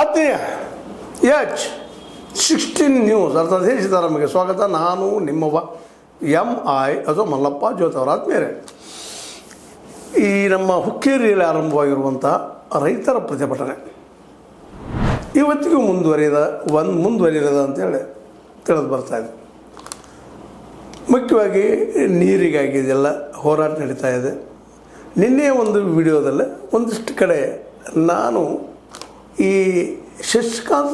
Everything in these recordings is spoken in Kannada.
ಆತ್ಮೀಯ H16 ನ್ಯೂಸ್ ಅರ್ಥಾತ್ ದೇಶಿತಾರಾಮಿಗೆ ಸ್ವಾಗತ. ನಾನು ನಿಮ್ಮವ MI ಅಥವಾ ಮಲ್ಲಪ್ಪ ಜ್ಯೋತವರ. ಆತ್ಮೀಯರೇ, ಈ ನಮ್ಮ ಹುಕ್ಕೇರಿಯಲ್ಲಿ ಆರಂಭವಾಗಿರುವಂಥ ರೈತರ ಪ್ರತಿಭಟನೆ ಇವತ್ತಿಗೂ ಮುಂದುವರಿಯದ ಅಂತೇಳಿ ತಿಳಿದು ಬರ್ತಾಯಿದೆ. ಮುಖ್ಯವಾಗಿ ನೀರಿಗಾಗಿ ಇದೆಲ್ಲ ಹೋರಾಟ ನಡೀತಾ ಇದೆ. ನಿನ್ನೆ ಒಂದು ವಿಡಿಯೋದಲ್ಲೇ ಒಂದಿಷ್ಟು ಕಡೆ ನಾನು ಈ ಶಶಿಕಾಂತ್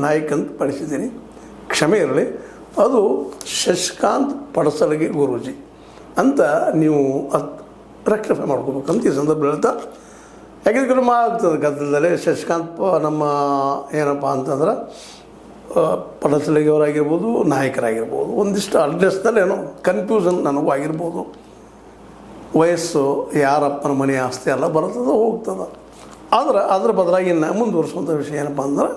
ನಾಯ್ಕ್ ಅಂತ ಪಡಿಸಿದ್ದೀನಿ, ಕ್ಷಮೆ ಇರಲಿ. ಅದು ಶಶಿಕಾಂತ್ ಪಡಸಲಗಿ ಗುರೂಜಿ ಅಂತ ನೀವು ರೆಕ್ಟಿಫೈ ಮಾಡ್ಕೋಬೇಕಂತ ಈ ಸಂದರ್ಭ ಹೇಳ್ತಾ, ಯಾಕೆಂದ್ರೆ ಕ್ರಮ ಆಗ್ತದೆ ಗದ್ದಲದಲ್ಲಿ. ಶಶಿಕಾಂತ್ ನಮ್ಮ ಏನಪ್ಪ ಅಂತಂದ್ರೆ ಪಡಸಲಗಿಯವರಾಗಿರ್ಬೋದು, ನಾಯಕರಾಗಿರ್ಬೋದು, ಒಂದಿಷ್ಟು ಅಡ್ರೆಸ್ದಲ್ಲಿ ಏನೋ ಕನ್ಫ್ಯೂಷನ್ ನನಗೂ ಆಗಿರ್ಬೋದು. ವಯಸ್ಸು ಯಾರಪ್ಪನ ಮನೆ ಆಸ್ತಿ ಎಲ್ಲ ಬರ್ತದೆ ಹೋಗ್ತದೆ. ಆದರೆ ಅದ್ರ ಬದಲಾಗಿ ಇನ್ನು ಮುಂದುವರಿಸುವಂಥ ವಿಷಯ ಏನಪ್ಪ ಅಂದ್ರೆ,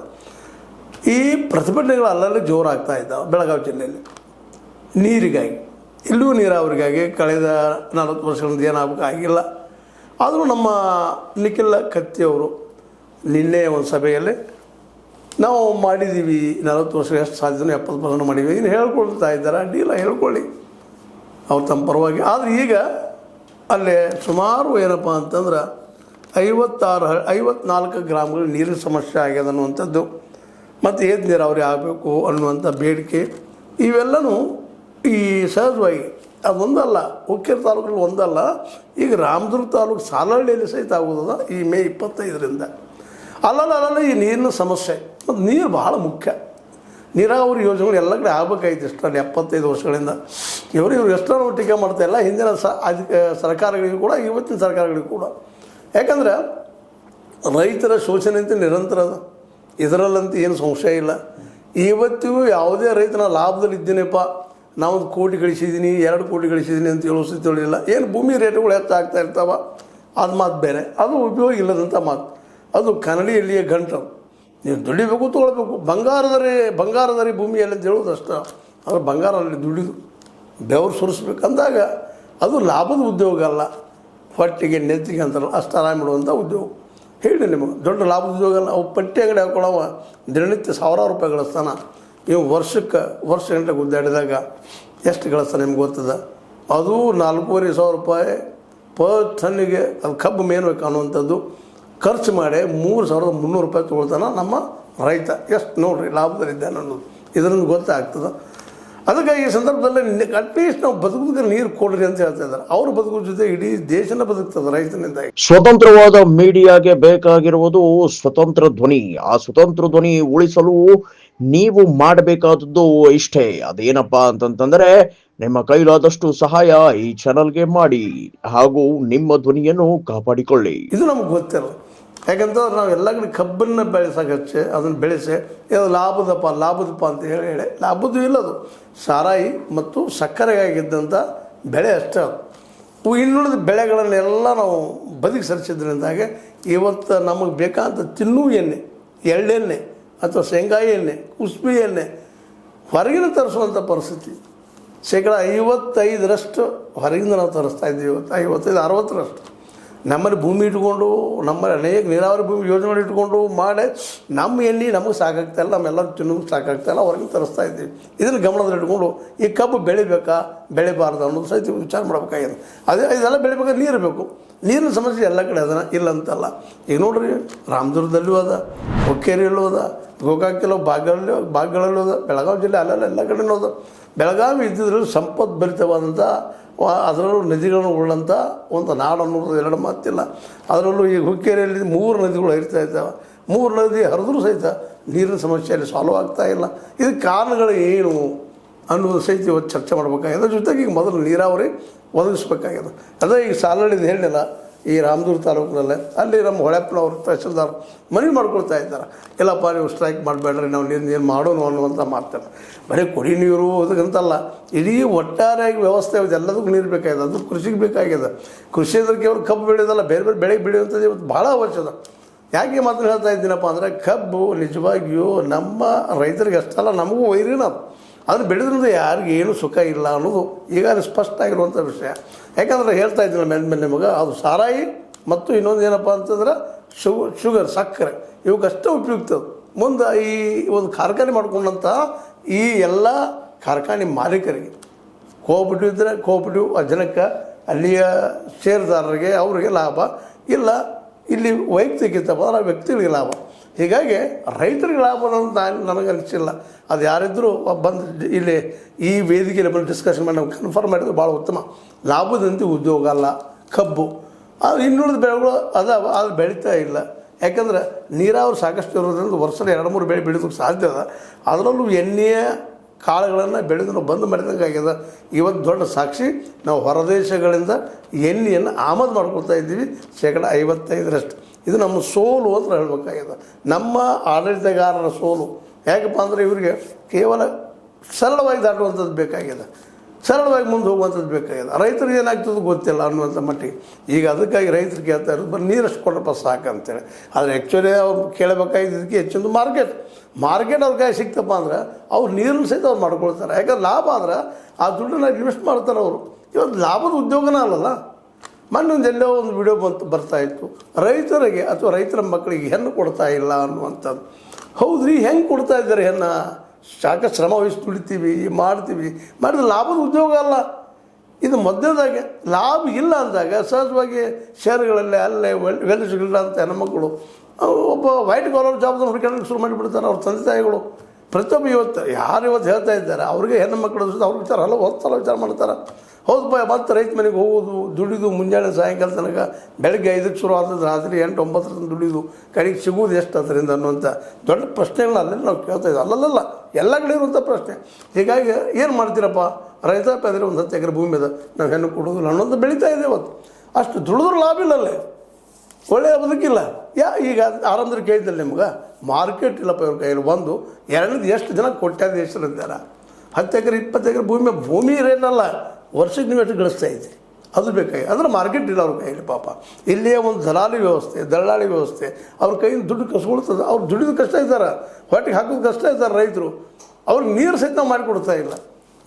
ಈ ಪ್ರತಿಭಟನೆಗಳು ಅಲ್ಲಲ್ಲಿ ಜೋರಾಗ್ತಾ ಇದ್ದಾವೆ. ಬೆಳಗಾವಿ ಜಿಲ್ಲೆಯಲ್ಲಿ ನೀರಿಗಾಗಿ, ಇಲ್ಲೂ ನೀರಾವರಿಗಾಗಿ ಕಳೆದ 40 ವರ್ಷಗಳಿಂದ ಏನಾಗಬೇಕು ಆಗಿಲ್ಲ. ಆದರೂ ನಮ್ಮ ನಿಖಿಲ್ ಕತ್ತಿಯವರು ನಿನ್ನೆ ಒಂದು ಸಭೆಯಲ್ಲಿ ನಾವು ಮಾಡಿದ್ದೀವಿ 40 ವರ್ಷ ಎಷ್ಟು ಸಾಧ್ಯನೋ 70% ಮಾಡಿದ್ದೀವಿ, ಇನ್ನು ಹೇಳ್ಕೊಳ್ತಾ ಇದ್ದಾರೆ. ಅಡ್ಡಿಲ್ಲ, ಹೇಳ್ಕೊಳ್ಳಿ ಅವ್ರು ತಮ್ಮ ಪರವಾಗಿ. ಆದರೆ ಈಗ ಅಲ್ಲೇ ಸುಮಾರು ಏನಪ್ಪ ಅಂತಂದ್ರೆ 54 ಗ್ರಾಮಗಳು ನೀರಿನ ಸಮಸ್ಯೆ ಆಗ್ಯದ ಅನ್ನುವಂಥದ್ದು, ಮತ್ತು ಏದು ನೀರಾವರಿ ಆಗಬೇಕು ಅನ್ನುವಂಥ ಬೇಡಿಕೆ ಇವೆಲ್ಲನೂ ಈ ಸಹಜವಾಗಿ ಅದೊಂದಲ್ಲ, ಹುಕ್ಕೇರಿ ತಾಲೂಕಲ್ಲಿ ಒಂದಲ್ಲ, ಈಗ ರಾಮದುರ್ಗ ತಾಲೂಕು ಸಾಲಹಳ್ಳಿಯಲ್ಲಿ ಸಹಿತ ಆಗೋದದ ಈ ಮೇ 25ರಿಂದ. ಅಲ್ಲಲ್ಲ ಈ ನೀರಿನ ಸಮಸ್ಯೆ, ಮತ್ತು ನೀರು ಭಾಳ ಮುಖ್ಯ. ನೀರಾವರಿ ಯೋಜನೆಗಳು ಎಲ್ಲ ಕಡೆ ಆಗಬೇಕಾಯ್ತು ಇಷ್ಟರಲ್ಲಿ 75 ವರ್ಷಗಳಿಂದ. ಇವರು ಎಷ್ಟೋ ಟೀಕೆ ಮಾಡ್ತಾಯಿಲ್ಲ ಹಿಂದಿನ ಸರ್ಕಾರಗಳಿಗೂ ಕೂಡ, ಇವತ್ತಿನ ಸರ್ಕಾರಗಳಿಗೂ ಕೂಡ. ಯಾಕಂದ್ರೆ ರೈತರ ಶೋಷಣೆ ಅಂತ ನಿರಂತರ ಅದ, ಇದರಲ್ಲಂತೂ ಏನು ಸಂಶಯ ಇಲ್ಲ. ಇವತ್ತಿಗೂ ಯಾವುದೇ ರೈತನ ಲಾಭದಲ್ಲಿ ಇದ್ದೀನಪ್ಪ, ನಾವೊಂದು ಕೋಟಿ ಗಳಿಸಿದ್ದೀನಿ 2 ಕೋಟಿ ಗಳಿಸಿದ್ದೀನಿ ಅಂತ ಹೇಳೋ ಸ್ಥಿತಿ ತಿಳಿಲ್ಲ. ಏನು ಭೂಮಿ ರೇಟುಗಳು ಹೆಚ್ಚಾಗ್ತಾ ಇರ್ತಾವ, ಅದು ಮಾತು ಬೇರೆ, ಅದು ಉಪಯೋಗ ಇಲ್ಲದಂಥ ಮಾತು. ಅದು ಕನ್ನಡಿಯಲ್ಲಿಯೇ ಗಂಟು. ನೀವು ದುಡಿಬೇಕು, ತೊಗೊಳ್ಬೇಕು. ಬಂಗಾರದರಿ ಭೂಮಿಯಲ್ಲಿ ಅಂತ ಹೇಳೋದು ಅಷ್ಟ. ಆದರೆ ಬಂಗಾರಲ್ಲಿ ದುಡಿದು ಬೆವರು ಸುರಿಸ್ಬೇಕು ಅಂದಾಗ ಅದು ಲಾಭದ ಉದ್ಯೋಗ ಅಲ್ಲ, ಹೊಟ್ಟಿಗೆ ನೆತ್ತಿಗೆ ಅಂತಾರಲ್ಲ ಅಷ್ಟು ಆರಾಮ ಇಡುವಂಥ ಉದ್ಯೋಗ. ಹೇಳಿ ನಿಮಗೆ, ದೊಡ್ಡ ಲಾಭದ ಉದ್ಯೋಗ ಅಲ್ಲ. ಅವು ಪಟ್ಟಿ ಅಂಗಡಿ ಹಾಕೊಳ್ಳೋವ ದಿನನಿತ್ಯ 1000 ರೂಪಾಯಿ ಗಳಿಸ್ತಾನೆ. ನೀವು ವರ್ಷ ಗಂಟೆ ಗುದ್ದಾಡಿದಾಗ ಎಷ್ಟು ಗಳಿಸ್ತಾನೆ ನಿಮ್ಗೆ ಗೊತ್ತದ. ಅದು 4,500 ರೂಪಾಯಿ ಪರ್ ಟನ್ನಿಗೆ ಅದು ಕಬ್ಬು ಮೇನ್ಬೇಕು ಅನ್ನುವಂಥದ್ದು ಖರ್ಚು ಮಾಡಿ 3,300 ರೂಪಾಯಿ ತೊಗೊಳ್ತಾನೆ ನಮ್ಮ ರೈತ. ಎಷ್ಟು ನೋಡಿರಿ ಲಾಭದಲ್ಲಿದ್ದಾನೆ ಅನ್ನೋದು ಇದರಿಂದ ಗೊತ್ತಾಗ್ತದೆ. ಅದಕ್ಕೆ ಈ ಸಂದರ್ಭದಲ್ಲಿ ಅಟ್ಲೀಸ್ಟ್ ನಾವು ಬದುಕೋದಕ್ಕೆ ನೀರು ಕೊಡ್ರಿ ಅಂತ ಹೇಳ್ತಾ ಇದ್ದಾರೆ. ಅವ್ರು ಬದುಕೋ ಜೊತೆ ಇಡೀ ದೇಶನ ಬದುಕ್ತದೆ ರೈತನಿಂದ. ಸ್ವತಂತ್ರವಾದ ಮೀಡಿಯಾಗೆ ಬೇಕಾಗಿರುವುದು ಸ್ವತಂತ್ರ ಧ್ವನಿ. ಆ ಸ್ವತಂತ್ರ ಧ್ವನಿ ಉಳಿಸಲು ನೀವು ಮಾಡಬೇಕಾದದ್ದು ಇಷ್ಟೇ. ಅದೇನಪ್ಪಾ ಅಂತಂತಂದ್ರೆ, ನಿಮ್ಮ ಕೈಲಾದಷ್ಟು ಸಹಾಯ ಈ ಚಾನಲ್ಗೆ ಮಾಡಿ ಹಾಗೂ ನಿಮ್ಮ ಧ್ವನಿಯನ್ನು ಕಾಪಾಡಿಕೊಳ್ಳಿ. ಇದು ನಮ್ಗೆ ಗೊತ್ತಿಲ್ಲ. ಯಾಕಂತಂದ್ರೆ ನಾವು ಎಲ್ಲ ಕಡೆ ಕಬ್ಬನ್ನು ಬೆಳೆಸೋಕೆ ಅದನ್ನು ಬೆಳೆಸಿ ಇದು ಲಾಭದಪ್ಪ ಅಂತ ಹೇಳಿ ಲಾಭದ್ದು ಇಲ್ಲದು. ಸಾರಾಯಿ ಮತ್ತು ಸಕ್ಕರೆಗಾಗಿದ್ದಂಥ ಬೆಳೆ ಅಷ್ಟೇ. ಅದು ಇನ್ನುಳಿದ ಬೆಳೆಗಳನ್ನೆಲ್ಲ ನಾವು ಬದುಕಿ ಸರಿಸಿದ್ರಿಂದಾಗೆ ಇವತ್ತು ನಮಗೆ ಬೇಕಾದಂಥ ತಿನ್ನೂ ಎಣ್ಣೆ, ಎಳ್ಳೆಣ್ಣೆ ಅಥವಾ ಶೇಂಗಾ ಎಣ್ಣೆ, ಕುಸ್ಬಿ ಎಣ್ಣೆ ಹೊರಗಿನ ತರಿಸುವಂಥ ಪರಿಸ್ಥಿತಿ. 55% ಹೊರಗಿಂದ ನಾವು ತರಿಸ್ತಾ ಇದ್ದೀವಿ. 55-60% ನಮ್ಮಲ್ಲಿ ಭೂಮಿ ಇಟ್ಕೊಂಡು, ನಮ್ಮಲ್ಲಿ ಅನೇಕ ನೀರಾವರಿ ಭೂಮಿ ಯೋಜನೆಗಳು ಇಟ್ಕೊಂಡು ಮಾಡಿ ನಮ್ಮ ಎಣ್ಣೆ ನಮಗೆ ಸಾಕಾಗ್ತಾಯಿಲ್ಲ, ನಮ್ಮೆಲ್ಲರೂ ತಿನ್ನೋದು ಸಾಕಾಗ್ತಾಯಿಲ್ಲ, ಹೊರಗಿನ ತರಿಸ್ತಾ ಇದ್ದೀವಿ. ಇದನ್ನು ಗಮನದಲ್ಲಿ ಇಟ್ಕೊಂಡು ಈ ಕಬ್ಬು ಬೆಳಿಬೇಕಾ ಬೆಳಿಬಾರ್ದು ಅನ್ನೋದು ಸಹಿತ ವಿಚಾರ ಮಾಡಬೇಕಾಗಿದೆ. ಇದೆಲ್ಲ ಬೆಳಿಬೇಕಾದ್ರೆ ನೀರು ಬೇಕು. ನೀರಿನ ಸಮಸ್ಯೆ ಎಲ್ಲ ಕಡೆ ಅದನ್ನು ಇಲ್ಲ ಅಂತಲ್ಲ. ಈಗ ನೋಡ್ರಿ, ರಾಮದುರ್ಗದಲ್ಲೂ ಅದ, ಹುಕ್ಕೇರಿಯಲ್ಲೂ ಅದ, ಗೋಕಾಕಲ್ಲೂ ಭಾಗಗಳಲ್ಲೂ ಅದ, ಬೆಳಗಾವಿ ಜಿಲ್ಲೆ ಅಲ್ಲೆಲ್ಲ ಎಲ್ಲ ಕಡೆಯೂ ಅದ. ಬೆಳಗಾವಿ ಇದ್ದಿದ್ರಲ್ಲಿ ಸಂಪತ್ತು ಭರಿತವಾದಂಥ, ಅದರಲ್ಲೂ ನದಿಗಳನ್ನು ಉಳ್ಳಂಥ ಒಂದು ನಾಡು ಅನ್ನೋದು 2 ಮಾತಿಲ್ಲ. ಅದರಲ್ಲೂ ಈ ಹುಕ್ಕೇರಿಯಲ್ಲಿ 3 ನದಿಗಳು ಹರಿತಾ ಇದ್ದಾವೆ. 3 ನದಿ ಹರಿದ್ರೂ ಸಹಿತ ನೀರಿನ ಸಮಸ್ಯೆಯಲ್ಲಿ ಸಾಲ್ವ್ ಆಗ್ತಾ ಇಲ್ಲ. ಇದಕ್ಕೆ ಕಾರಣಗಳು ಏನು ಅನ್ನೋದು ಸಹಿತ ಇವತ್ತು ಚರ್ಚೆ ಮಾಡಬೇಕಾಗಿದೆ. ಜೊತೆಗೆ ಈಗ ಮೊದಲು ನೀರಾವರಿ ಒದಗಿಸ್ಬೇಕಾಗಿದೆ. ಅದೇ ಈಗ ಸಾಲಹಳ್ಳಿದು ಹೇಳಿಲ್ಲ, ಈ ರಾಮದುರ್ಗ ತಾಲೂಕಿನಲ್ಲೇ ಅಲ್ಲಿ ನಮ್ಮ ಹೊಳೆಪ್ಪನವರು ತಹಸೀಲ್ದಾರ್ ಮನವಿ ಮಾಡ್ಕೊಳ್ತಾ ಇದ್ದಾರೆ, ಇಲ್ಲಪ್ಪ ನೀವು ಸ್ಟ್ರೈಕ್ ಮಾಡಬೇಡ್ರಿ, ನಾವು ನೀರು ಮಾಡೋಣ ಅನ್ನುವಂಥ ಮಾತಾಡ. ಬರೀ ಕುಡಿ ನೀರು ಅದಕ್ಕಂತಲ್ಲ, ಇಡೀ ಒಟ್ಟಾರೆಯಾಗಿ ವ್ಯವಸ್ಥೆ ಎಲ್ಲದಕ್ಕೂ ನೀರು ಬೇಕಾಗಿದೆ. ಅದು ಕೃಷಿಗೆ ಬೇಕಾಗಿದೆ. ಕೃಷಿ ಅಂದ್ರೆ ಕೇವಲ ಕಬ್ಬು ಬೆಳೆಯೋದಲ್ಲ, ಬೇರೆ ಬೇರೆ ಬೆಳೆ ಬೆಳೆಯುವಂಥದ್ದು ಇವತ್ತು ಭಾಳ ಅವಶ್ಯಕ. ಯಾಕೆ ಮಾತನ್ನು ಹೇಳ್ತಾ ಇದ್ದೀನಪ್ಪ ಅಂದರೆ, ಕಬ್ಬು ನಿಜವಾಗಿಯೂ ನಮ್ಮ ರೈತರಿಗೆ ಅಷ್ಟಲ್ಲ, ನಮಗೂ ವೈರಿನ. ಅದು ಬೆಳೆದ್ರಿಂದ ಯಾರಿಗೂ ಏನೂ ಸುಖ ಇಲ್ಲ ಅನ್ನೋದು ಈಗಾಗಲೇ ಸ್ಪಷ್ಟ ಆಗಿರುವಂಥ ವಿಷಯ. ಯಾಕಂದರೆ ಹೇಳ್ತಾ ಇದ್ದೀನಿ ಮೇಲೆ ನಿಮಗೆ, ಅದು ಸಾರಾಯಿ ಮತ್ತು ಇನ್ನೊಂದು ಏನಪ್ಪ ಅಂತಂದ್ರೆ ಶುಗರ್ ಸಕ್ಕರೆ ಇವಕ್ಕಷ್ಟೇ ಉಪಯುಕ್ತ ಅದು. ಮುಂದೆ ಈ ಒಂದು ಕಾರ್ಖಾನೆ ಮಾಡ್ಕೊಂಡಂಥ ಈ ಎಲ್ಲ ಕಾರ್ಖಾನೆ ಮಾಲೀಕರಿಗೆ ಕೋಆಪರೇಟಿವ್ ಇದ್ದರೆ ಕೋಆಪರೇಟಿವ್ ಆ ಜನಕ್ಕೆ ಅಲ್ಲಿಯ ಷೇರುದಾರರಿಗೆ ಅವರಿಗೆ ಲಾಭ ಇಲ್ಲ, ಇಲ್ಲಿ ವೈಯಕ್ತಿಕ ಇತ್ತಪ್ಪ ಅಂದ್ರೆ ಆ ವ್ಯಕ್ತಿಗಳಿಗೆ ಲಾಭ. ಹೀಗಾಗಿ ರೈತರಿಗೆ ಲಾಭ ಅಂತ ನನಗೆ ಅನಿಸಿಲ್ಲ. ಅದು ಯಾರಿದ್ದರೂ ಬಂದು ಇಲ್ಲಿ ಈ ವೇದಿಕೆಯಲ್ಲಿ ಬಂದು ಡಿಸ್ಕಷನ್ ಮಾಡಿ ನಾವು ಕನ್ಫರ್ಮ್ ಮಾಡಿದ್ರೆ ಭಾಳ ಉತ್ತಮ. ಲಾಭದಂತೆ ಉದ್ಯೋಗ ಅಲ್ಲ ಕಬ್ಬು. ಅದು ಇನ್ನುಳಿದ ಬೆಳೆಗಳು ಅದು ಬೆಳೀತಾ ಇಲ್ಲ. ಯಾಕಂದ್ರೆ ನೀರಾವರಿ ಸಾಕಷ್ಟು ಇರೋದ್ರಿಂದ ವರ್ಷದ 2-3 ಬೆಳೆ ಬೆಳೀದಕ್ಕೆ ಸಾಧ್ಯ ಅದ. ಅದರಲ್ಲೂ ಎಣ್ಣೆಯ ಕಾಳುಗಳನ್ನು ಬೆಳೆದು ಬಂದ್ ಮಾಡಿದಂಗೆ ಆಗ್ಯದ. ಇವತ್ತು ದೊಡ್ಡ ಸಾಕ್ಷಿ, ನಾವು ಹೊರದೇಶಗಳಿಂದ ಎಣ್ಣೆಯನ್ನು ಆಮದು ಮಾಡ್ಕೊಳ್ತಾ ಇದ್ದೀವಿ 55%. ಇದು ನಮ್ಮ ಸೋಲು ಅಂತ ಹೇಳ್ಬೇಕಾಗ್ಯದ, ನಮ್ಮ ಆಡಳಿತಗಾರರ ಸೋಲು. ಯಾಕಪ್ಪ ಅಂದರೆ ಇವರಿಗೆ ಕೇವಲ ಸರಳವಾಗಿ ದಾಟುವಂಥದ್ದು ಬೇಕಾಗ್ಯದ, ಸರಳವಾಗಿ ಮುಂದೆ ಹೋಗುವಂಥದ್ದು ಬೇಕಾಗ್ಯದ. ರೈತರಿಗೆ ಏನಾಗ್ತದೆ ಗೊತ್ತಿಲ್ಲ ಅನ್ನುವಂಥ ಮಟ್ಟಿಗೆ ಈಗ ಅದಕ್ಕಾಗಿ ರೈತರು ಕೇಳ್ತಾ ಇರೋದು ಬರೀ ನೀರಷ್ಟು ಕೊಡಪ್ಪ ಸಾಕಂತೇಳಿ. ಆದರೆ ಆ್ಯಕ್ಚುಲಿ ಅವ್ರು ಕೇಳಬೇಕಾಗಿದ್ದಕ್ಕೆ ಹೆಚ್ಚಿನ ಮಾರ್ಕೆಟ್ ಅವ್ರ ಕೈ ಸಿಕ್ತಪ್ಪ ಅಂದ್ರೆ ಅವ್ರು ನೀರನ್ನು ಸಹಿತ ಅವ್ರು ಮಾಡ್ಕೊಳ್ತಾರೆ. ಯಾಕಂದ್ರೆ ಲಾಭ ಆದ್ರೆ ಆ ದುಡ್ಡನ್ನ ಇನ್ವೆಸ್ಟ್ ಮಾಡ್ತಾರೆ ಅವರು. ಇವತ್ತು ಲಾಭದ ಉದ್ಯೋಗನೇ ಅಲ್ಲಲ್ಲ. ಮೊನ್ನೆ ಎಲ್ಲೋ ಒಂದು ವಿಡಿಯೋ ಬರ್ತಾಯಿತ್ತು, ರೈತರಿಗೆ ಅಥವಾ ರೈತರ ಮಕ್ಕಳಿಗೆ ಹೆಣ್ಣು ಕೊಡ್ತಾ ಇಲ್ಲ ಅನ್ನುವಂಥದ್ದು. ಹೌದ್ರಿ, ಹೆಂಗೆ ಕೊಡ್ತಾ ಇದ್ದಾರೆ ಹೆಣ್ಣು? ಸಾಕಷ್ಟು ಶ್ರಮ ವಹಿಸಿ ದುಡಿತೀವಿ, ಮಾಡಿದ್ರೆ ಲಾಭದ ಉದ್ಯೋಗ ಅಲ್ಲ ಇದು. ಮೊದಲದಾಗೆ ಲಾಭ ಇಲ್ಲ ಅಂದಾಗ ಸಹಜವಾಗಿ ಶೇರುಗಳಲ್ಲಿ ಅಲ್ಲೇ ವೆಲ್ಸಿಲ್ಲ ಅಂತ ಹೆಣ್ಮಕ್ಕಳು ಒಬ್ಬ ವೈಟ್ ಕಾಲರ್ ಜಾಬ್ನ ಹುಡುಕಿ ಶುರು ಮಾಡಿಬಿಡ್ತಾರೆ ಅವ್ರ ತಂದೆ ತಾಯಿಗಳು. ಪ್ರತಿಯೊಬ್ಬ ಯಾರು ಇವತ್ತು ಹೇಳ್ತಾ ಇದ್ದಾರೆ ಅವ್ರಿಗೆ ಹೆಣ್ಣು ಮಕ್ಕಳು ಅವ್ರ ವಿಚಾರ ಹೊತ್ತು ವಿಚಾರ ಮಾಡ್ತಾರೆ. ಹೌದಪ್ಪ, ಮತ್ತೆ ರೈತ ಮನೆಗೆ ಹೋಗೋದು, ದುಡಿದು ಮುಂಜಾನೆ ಸಾಯಂಕಾಲ ತನಕ ಬೆಳಗ್ಗೆ 5ಕ್ಕೆ ಶುರು ಆದ್ರೆ ರಾತ್ರಿ 8-9 ತನಕ ದುಡಿದು ಕಡೆಗೆ ಸಿಗೋದು ಎಷ್ಟು ಅದರಿಂದ ಅನ್ನುವಂಥ ದೊಡ್ಡ ಪ್ರಶ್ನೆಗಳನ್ನ ಅಲ್ಲೇ ನಾವು ಕೇಳ್ತಾ ಇದ್ದೀವಿ. ಅಲ್ಲಲ್ಲ ಎಲ್ಲ ಕಡೆ ಇರುವಂಥ ಪ್ರಶ್ನೆ. ಹೀಗಾಗಿ ಏನು ಮಾಡ್ತೀರಪ್ಪ, ರೈತಾಪಿ ಅಂದರೆ ಒಂದು 10 ಎಕರೆ ಭೂಮಿ ಅದ, ನಾವು ಹೆಣ್ಣು ಕೊಡೋದಿಲ್ಲ ಅನ್ನೋದು ಬೆಳೀತಾ ಇದೆ ಇವತ್ತು. ಅಷ್ಟು ದುಡಿದ್ರು ಲಾಭ ಇಲ್ಲಲ್ಲೇ, ಒಳ್ಳೆಯ ಬದುಕಿಲ್ಲ. ಈಗ ಆರಂಭದಲ್ಲಿ ಕೇಳಿದ್ದಲ್ಲಿ ನಿಮ್ಗೆ ಮಾರ್ಕೆಟ್ ಇಲ್ಲಪ್ಪ ಇವ್ರ ಕೈಯಲ್ಲಿ. 1 2 ಎಷ್ಟು ಜನ ಕೋಟ್ಯಾಧೀಶರಿದ್ದಾರೆ. 10 ಎಕರೆ 20 ಎಕರೆ ಭೂಮಿ ರೇಟಲ್ಲ, ವರ್ಷಕ್ಕೆ ನೀವು ಎಷ್ಟು ಗಳಿಸ್ತಾ ಇದ್ದೀರಿ ಅದು ಬೇಕಾಗಿ. ಅಂದ್ರೆ ಮಾರ್ಕೆಟ್ ಇಲ್ಲ ಅವ್ರ ಕೈಯಲ್ಲಿ. ಪಾಪ ಇಲ್ಲಿಯೇ ಒಂದು ದಲ್ಲಾಳಿ ವ್ಯವಸ್ಥೆ ಅವ್ರ ಕೈಯಿಂದ ದುಡ್ಡು ಕಸ್ಕೊಳ್ತದೆ. ಅವ್ರು ದುಡಿದು ಕಷ್ಟ ಇದ್ದಾರೆ, ಹೊಟ್ಟೆಗೆ ಹಾಕೋದು ಕಷ್ಟ ಇದ್ದಾರೆ ರೈತರು. ಅವ್ರಿಗೆ ನೀರು ಸಹಿತ ನಾವು ಮಾಡಿಕೊಡ್ತಾ ಇಲ್ಲ.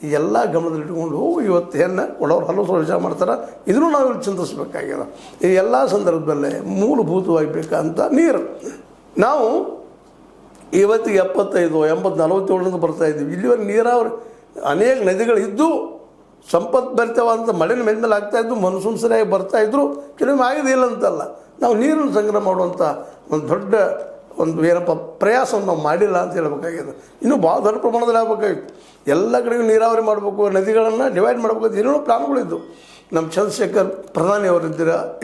ಈ ಎಲ್ಲ ಗಮನದಲ್ಲಿಟ್ಕೊಂಡು ಇವತ್ತು ಹೆಣ್ಣು ಕೊಡೋರು ಹಲವು ವಿಚಾರ ಮಾಡ್ತಾರೆ. ಇದನ್ನು ನಾವು ಇಲ್ಲಿ ಚಿಂತಿಸಬೇಕಾಗ್ಯದ. ಈ ಎಲ್ಲ ಸಂದರ್ಭದಲ್ಲೇ ಮೂಲಭೂತವಾಗಿ ಬೇಕಂತ ನೀರು. ನಾವು ಇವತ್ತಿಗೆ 75, 80, 47 ಬರ್ತಾಯಿದ್ದೀವಿ. ಇಲ್ಲಿವರೆಗೆ ನೀರಾವರಿ ಅನೇಕ ನದಿಗಳಿದ್ದು ಸಂಪತ್ತು ಬರ್ತೇವಂತ ಮಳೆನ ಮೇಲೆ ಆಗ್ತಾಯಿದ್ದು, ಮನ್ಸೂನ್ ಸರಿಯಾಗಿ ಬರ್ತಾಯಿದ್ರು, ಕೆಲವೊಮ್ಮೆ ಆಗೋದಿಲ್ಲ ಅಂತಲ್ಲ. ನಾವು ನೀರನ್ನು ಸಂಗ್ರಹ ಮಾಡುವಂಥ ಒಂದು ದೊಡ್ಡ ಏನಪ್ಪ ಪ್ರಯಾಸವನ್ನು ನಾವು ಮಾಡಿಲ್ಲ ಅಂತ ಹೇಳ್ಬೇಕಾಗಿದೆ. ಇನ್ನೂ ಭಾಳ ದೊಡ್ಡ ಪ್ರಮಾಣದಲ್ಲಿ ಆಗಬೇಕಾಗಿತ್ತು. ಎಲ್ಲ ಕಡೆಗೂ ನೀರಾವರಿ ಮಾಡಬೇಕು, ನದಿಗಳನ್ನು ಡಿವೈಡ್ ಮಾಡಬೇಕು, ಏನೇನೋ ಪ್ಲಾನ್ಗಳಿದ್ದು. ನಮ್ಮ ಚಂದ್ರಶೇಖರ್ ಪ್ರಧಾನಿ ಅವರು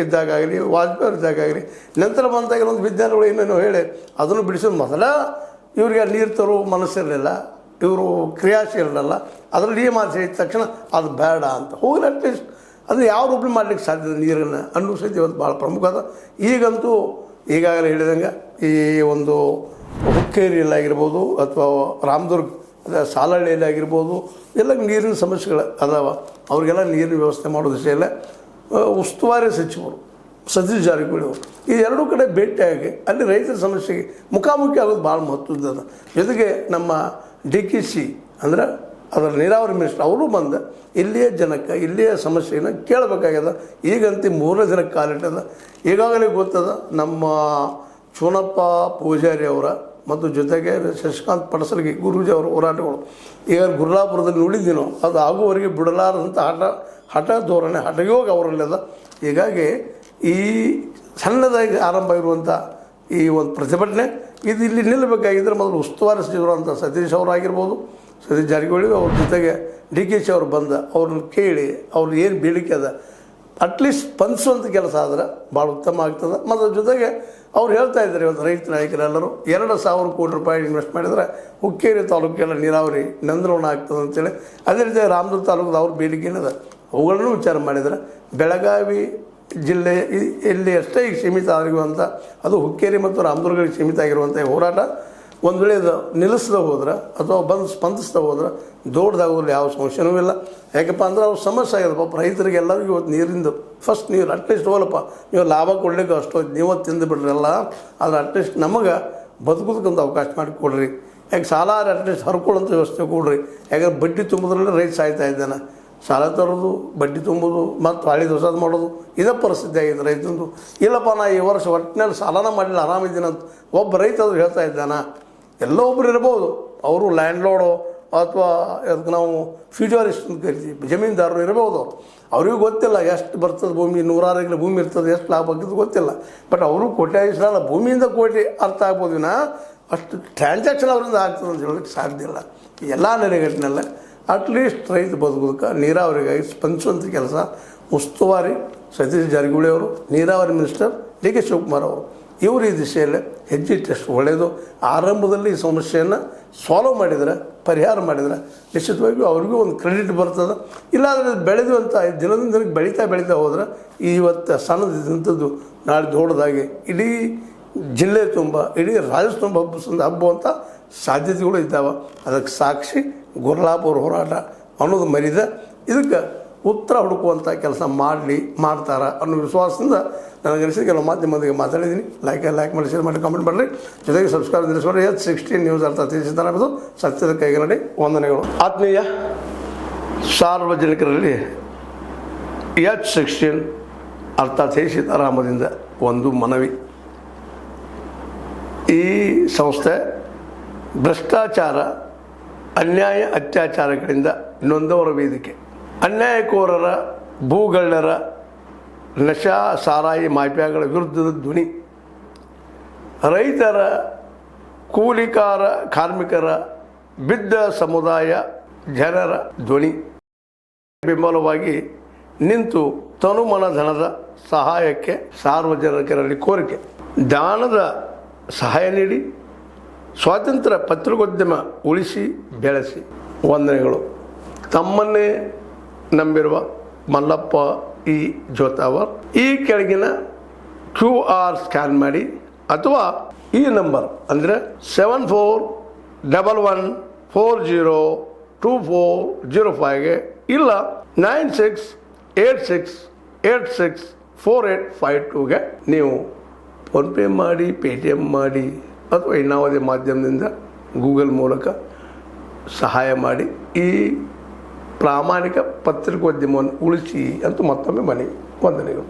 ಇದ್ದಾಗಲಿ, ವಾಜಪೇಯಿ ಅವರು ಇದ್ದಾಗಲಿ, ನಂತರ ಬಂದಾಗ ಒಂದು ವಿಜ್ಞಾನಿಗಳು ಏನೇನೋ ಹೇಳಿ ಅದನ್ನು ಬಿಡಿಸೋದು. ಮೊದಲ ಇವರಿಗೆ ನೀರು ತರೋ ಮನಸ್ಸಿರಲಿಲ್ಲ, ಇವರು ಕ್ರಿಯಾಶೀಲರಲ್ಲ. ಅದರಲ್ಲಿ ಈ ಮಾತು ಹೇಳಿದ ತಕ್ಷಣ ಅದು ಬೇಡ ಅಂತ ಹೋಗಲಿ. ಅಟ್ಲೀಸ್ಟ್ ಅದನ್ನು ಯಾವ ರೂಪದಲ್ಲಿ ಮಾಡಲಿಕ್ಕೆ ಸಾಧ್ಯ ನೀರನ್ನು ಅನ್ನೋ ಸಹಿತ ಇವತ್ತು ಭಾಳ ಪ್ರಮುಖ ಅದ. ಈಗಂತೂ ಈಗಾಗಲೇ ಹೇಳಿದಂಗೆ ಈ ಒಂದು ಹುಕ್ಕೇರಿಯಲ್ಲಾಗಿರ್ಬೋದು ಅಥವಾ ರಾಮದುರ್ಗ ಸಾಲಹಳ್ಳಿಯಲ್ಲಿ ಆಗಿರ್ಬೋದು, ಎಲ್ಲ ನೀರಿನ ಸಮಸ್ಯೆಗಳು ಅದಾವ. ಅವ್ರಿಗೆಲ್ಲ ನೀರಿನ ವ್ಯವಸ್ಥೆ ಮಾಡೋ ದಿಶೆಯಲ್ಲೇ ಉಸ್ತುವಾರಿ ಸಚಿವರು ಸತೀಶ್ ಜಾರಕಿಹೊಳಿ ಅವರು ಈ ಎರಡೂ ಕಡೆ ಭೇಟಿಯಾಗಿ ಅಲ್ಲಿ ರೈತರ ಸಮಸ್ಯೆಗೆ ಮುಖಾಮುಖಿ ಆಗೋದು ಭಾಳ ಮಹತ್ವದ. ಜೊತೆಗೆ ನಮ್ಮ DKC ಅಂದರೆ ಅದರ ನೀರಾವರಿ ಮಿನಿಸ್ಟರ್ ಅವರು ಬಂದು ಇಲ್ಲಿಯ ಜನಕ್ಕೆ ಇಲ್ಲಿಯ ಸಮಸ್ಯೆಯನ್ನು ಕೇಳಬೇಕಾಗ್ಯದ. ಈಗಂತೂ 3ನೇ ದಿನಕ್ಕೆ ಕಾಲಿಟ್ಟದ. ಈಗಾಗಲೇ ಗೊತ್ತದ ನಮ್ಮ ಚೂನಪ್ಪ ಪೂಜಾರಿ ಅವರ ಮತ್ತು ಜೊತೆಗೆ ಶಶಿಕಾಂತ್ ಪಡಸಲ್ಗಿ ಗುರೂಜಿ ಅವರ ಹೋರಾಟಗಳು ಈಗ ಗುರುಲಾಪುರದಲ್ಲಿ ನೋಡಿದ್ದೀನೋ ಅದು ಆಗುವವರೆಗೆ ಬಿಡಲಾರದಂಥ ಹಠ ಧೋರಣೆ ಹಠಯೋಗ ಅವರಲ್ಲಿದೆ. ಹೀಗಾಗಿ ಈ ಸಣ್ಣದಾಗಿ ಆರಂಭ ಇರುವಂಥ ಈ ಒಂದು ಪ್ರತಿಭಟನೆ ಇದು ಇಲ್ಲಿ ನಿಲ್ಲಬೇಕಾಗಿದ್ದರೆ ಮೊದಲು ಉಸ್ತುವಾರಿ ಸಚಿವರು ಅಂತ ಸತೀಶ್ ಅವರಾಗಿರ್ಬೋದು, ಸತೀಶ್ ಜಾರಕಿಹೊಳಿ ಅವ್ರ ಜೊತೆಗೆ DKC ಅವರು ಬಂದ ಅವ್ರನ್ನ ಕೇಳಿ ಅವ್ರು ಏನು ಬೇಡಿಕೆ ಅದ ಅಟ್ಲೀಸ್ಟ್ ಸ್ಪಂದಿಸುವಂಥ ಕೆಲಸ ಆದ್ರೆ ಭಾಳ ಉತ್ತಮ ಆಗ್ತದೆ. ಮತ್ತು ಜೊತೆಗೆ ಅವ್ರು ಹೇಳ್ತಾ ಇದ್ದಾರೆ ಇವತ್ತು ರೈತ ನಾಯಕರೆಲ್ಲರೂ 2,000 ಕೋಟಿ ರೂಪಾಯಿ ಇನ್ವೆಸ್ಟ್ ಮಾಡಿದರೆ ಹುಕ್ಕೇರಿ ತಾಲೂಕೆಲ್ಲ ನೀರಾವರಿ ನಂದನವನ ಆಗ್ತದೆ ಅಂತೇಳಿ. ಅದೇ ರೀತಿ ರಾಮದುರ್ಗ ತಾಲೂಕದ ಅವ್ರ ಬೇಡಿಕೆ ಏನಿದೆ ಅವುಗಳನ್ನು ವಿಚಾರ ಮಾಡಿದರೆ ಬೆಳಗಾವಿ ಜಿಲ್ಲೆ ಇಲ್ಲಿ ಅಷ್ಟೇ ಈಗ ಸೀಮಿತ ಆಗಿರುವಂಥ ಅದು ಹುಕ್ಕೇರಿ ಮತ್ತು ರಾಮದುರ್ಗಕ್ಕೆ ಸೀಮಿತ ಆಗಿರುವಂಥ ಹೋರಾಟ ಒಂದು ವೇಳೆ ಅದು ನಿಲ್ಲಿಸ್ದೆ ಹೋದ್ರೆ ಅಥವಾ ಬಂದು ಸ್ಪಂದಿಸ್ದೆ ಹೋದ್ರೆ ದೊಡ್ಡದಾಗೋದ್ರಲ್ಲಿ ಯಾವ ಸಮಸ್ಯೆನೂ ಇಲ್ಲ. ಯಾಕಪ್ಪ ಅಂದ್ರೆ ಅವ್ರ ಸಮಸ್ಯೆ ಆಗಿದೆ ಪಾಪ ರೈತರಿಗೆ ಎಲ್ಲರಿಗೂ ಇವತ್ತು ನೀರಿಂದು ಫಸ್ಟ್ ನೀರು ಅಟ್ಲೀಸ್ಟ್ ಹೋಗಲ್ಲಪ್ಪ ನೀವು ಲಾಭ ಕೊಡಲಿಕ್ಕೆ ಅಷ್ಟು ನೀವು ತಿಂದು ಬಿಡ್ರಲ್ಲ, ಆದರೆ ಅಟ್ಲೀಸ್ಟ್ ನಮಗೆ ಬದುಕೋದಕ್ಕಂತ ಅವಕಾಶ ಮಾಡಿಕೊಡ್ರಿ. ಯಾಕೆ ಸಾಲ ಅಟ್ಲೀಸ್ಟ್ ಹರ್ಕೊಳ್ಳೋಂಥ ವ್ಯವಸ್ಥೆ ಕೊಡ್ರಿ. ಯಾಕಂದ್ರೆ ಬಡ್ಡಿ ತುಂಬಿದ್ರಲ್ಲಿ ರೈತ ಸಾಯ್ತಾ ಇದ್ದಾನೆ. ಸಾಲ ತರೋದು, ಬಡ್ಡಿ ತುಂಬೋದು, ಮತ್ತು ಹಳಿ ಹೊಸದು ಮಾಡೋದು, ಇದೇ ಪರಿಸ್ಥಿತಿ ಆಗಿದೆ ರೈತಂದು. ಇಲ್ಲಪ್ಪ ನಾ ಈ ವರ್ಷ ಒಟ್ಟಿನಲ್ಲಿ ಸಾಲನ ಮಾಡಿಲ್ಲ, ಆರಾಮಿದ್ದೀನಿ ಅಂತ ಒಬ್ಬ ರೈತ ಅದು ಹೇಳ್ತಾ ಇದ್ದಾನ. ಎಲ್ಲೋ ಒಬ್ರು ಇರ್ಬೋದು, ಅವರು ಲ್ಯಾಂಡ್ಲೋಡು ಅಥವಾ ಅದಕ್ಕೆ ನಾವು ಫ್ಯೂಚರಿಸ್ಟ್ ಅಂತ ಕರಿತೀವಿ, ಜಮೀನ್ದಾರರು ಇರ್ಬೋದು. ಅವ್ರಿಗೂ ಗೊತ್ತಿಲ್ಲ ಎಷ್ಟು ಬರ್ತದೆ ಭೂಮಿ, 106 ಎಕರೆ ಭೂಮಿ ಇರ್ತದೆ, ಎಷ್ಟು ಲಾಭ ಆಗ್ತದೆ ಗೊತ್ತಿಲ್ಲ. ಬಟ್ ಅವರು ಕೋಟ್ಯಾಧೀಶರಲ್ಲ, ಭೂಮಿಯಿಂದ ಕೋಟಿ ಅರ್ಥ ಆಗ್ಬೋದು ವಿನ ಅಷ್ಟು ಟ್ರಾನ್ಸಾಕ್ಷನ್ ಅವರಿಂದ ಆಗ್ತದೆ ಅಂತ ಹೇಳೋಕ್ಕೆ ಸಾಧ್ಯ ಇಲ್ಲ. ಎಲ್ಲ ನೆಲೆಗಟ್ಟಿನಲ್ಲ ಅಟ್ಲೀಸ್ಟ್ ರೈತ ಬದುಕೋದಕ್ಕೆ ನೀರಾವರಿಗಾಗಿ ಸ್ಪಂದಿಸುವಂಥ ಕೆಲಸ ಉಸ್ತುವಾರಿ ಸತೀಶ್ ಜಾರಕಿಹೊಳಿ ಅವರು, ನೀರಾವರಿ ಮಿನಿಸ್ಟರ್ ಡಿ ಕೆ ಶಿವಕುಮಾರ್ ಅವರು, ಇವರು ಈ ದಿಶೆಯಲ್ಲಿ ಹೆಜ್ಜೆ ಇಟ್ಟಷ್ಟು ಒಳ್ಳೆಯದು. ಆರಂಭದಲ್ಲಿ ಈ ಸಮಸ್ಯೆಯನ್ನು ಸಾಲ್ವ್ ಮಾಡಿದರೆ, ಪರಿಹಾರ ಮಾಡಿದರೆ ನಿಶ್ಚಿತವಾಗಿಯೂ ಅವ್ರಿಗೂ ಒಂದು ಕ್ರೆಡಿಟ್ ಬರ್ತದೆ. ಇಲ್ಲಾಂದರೆ ಬೆಳೆದು ಅಂತ ದಿನದಿಂದ ದಿನಕ್ಕೆ ಬೆಳೀತಾ ಹೋದ್ರೆ ಇವತ್ತು ಸಣ್ಣದಿದ್ದಂಥದ್ದು ನಾಳೆ ದೊಡ್ಡದಾಗಿ ಇಡೀ ಜಿಲ್ಲೆ ತುಂಬ, ಇಡೀ ರಾಜ್ಯ ತುಂಬ ಹಬ್ಬುವಂಥ ಸಾಧ್ಯತೆಗಳು ಇದ್ದಾವೆ. ಅದಕ್ಕೆ ಸಾಕ್ಷಿ ಗುರ್ಲಾಪುರ ಹೋರಾಟ ಅನ್ನೋದು ಮರಿದ. ಇದಕ್ಕೆ ಉತ್ತರ ಹುಡುಕುವಂಥ ಕೆಲಸ ಮಾಡ್ತಾರ ಅನ್ನೋ ವಿಶ್ವಾಸದಿಂದ ನನಗನಿಸಿದ ಕೆಲವು ಮಾಧ್ಯಮದೊಂದಿಗೆ ಮಾತಾಡಿದ್ದೀನಿ. ಲೈಕ್ ಮಾಡಿ, ಶೇರ್ ಮಾಡಿ, ಕಾಮೆಂಟ್ ಮಾಡಿರಿ. ಜೊತೆಗೆ ಸಬ್ಸ್ಕ್ರೈಬ್ ತಿಳಿಸ್ಕೊಡ್ರಿ. H16 ನ್ಯೂಸ್ ಅರ್ಥ ತಿಳಿಸಿದ್ದಾನೆ ಸತ್ಯದ ಕೈಗನ್ನಡಿ. ವಂದನೆಗಳು. ಆತ್ಮೀಯ ಸಾರ್ವಜನಿಕರಲ್ಲಿ H16 ಅರ್ಥಾತ್ ಸೀತಾರಾಮದಿಂದ ಒಂದು ಮನವಿ. ಈ ಸಂಸ್ಥೆ ಭ್ರಷ್ಟಾಚಾರ, ಅನ್ಯಾಯ, ಅತ್ಯಾಚಾರಗಳಿಂದ ನೊಂದವರ ವೇದಿಕೆ, ಅನ್ಯಾಯಕೋರರ, ಭೂಗಳ್ಳರ, ನಶಾ ಸಾರಾಯಿ ಮಾಫಿಯಾಗಳ ವಿರುದ್ಧದ ಧ್ವನಿ, ರೈತರ, ಕೂಲಿಕಾರ, ಕಾರ್ಮಿಕರ, ಬಿದ್ದ ಸಮುದಾಯ ಜನರ ಧ್ವನಿ ಬೆಂಬಲವಾಗಿ ನಿಂತು ತನುಮನ ಧನದ ಸಹಾಯಕ್ಕೆ ಸಾರ್ವಜನಿಕರಲ್ಲಿ ಕೋರಿಕೆ. ದಾನದ ಸಹಾಯ ನೀಡಿ ಸ್ವಾತಂತ್ರ್ಯ ಪತ್ರಿಕೋದ್ಯಮ ಉಳಿಸಿ ಬೆಳೆಸಿ. ವಂದನೆಗಳು. ತಮ್ಮನ್ನೇ ನಂಬಿರುವ ಮಲ್ಲಪ್ಪ ಇ ಜೋತಾವರ್. ಈ ಕೆಳಗಿನ QR ಸ್ಕ್ಯಾನ್ ಮಾಡಿ ಅಥವಾ ಈ ನಂಬರ್ ಅಂದರೆ 7411402405ಗೆ ಇಲ್ಲ 9686864852ಗೆ ನೀವು ಫೋನ್ಪೇ ಮಾಡಿ, ಪೇಟಿಎಮ್ ಮಾಡಿ ಅಥವಾ ಇನ್ನಾವುದೇ ಮಾಧ್ಯಮದಿಂದ ಗೂಗಲ್ ಮೂಲಕ ಸಹಾಯ ಮಾಡಿ ಈ ಪ್ರಾಮಾಣಿಕ ಪತ್ರಿಕೋದ್ಯಮವನ್ನು ಉಳಿಸಿ ಅಂತ ಮತ್ತೊಮ್ಮೆ ಮನವಿ. ವಂದನೆಗಳು.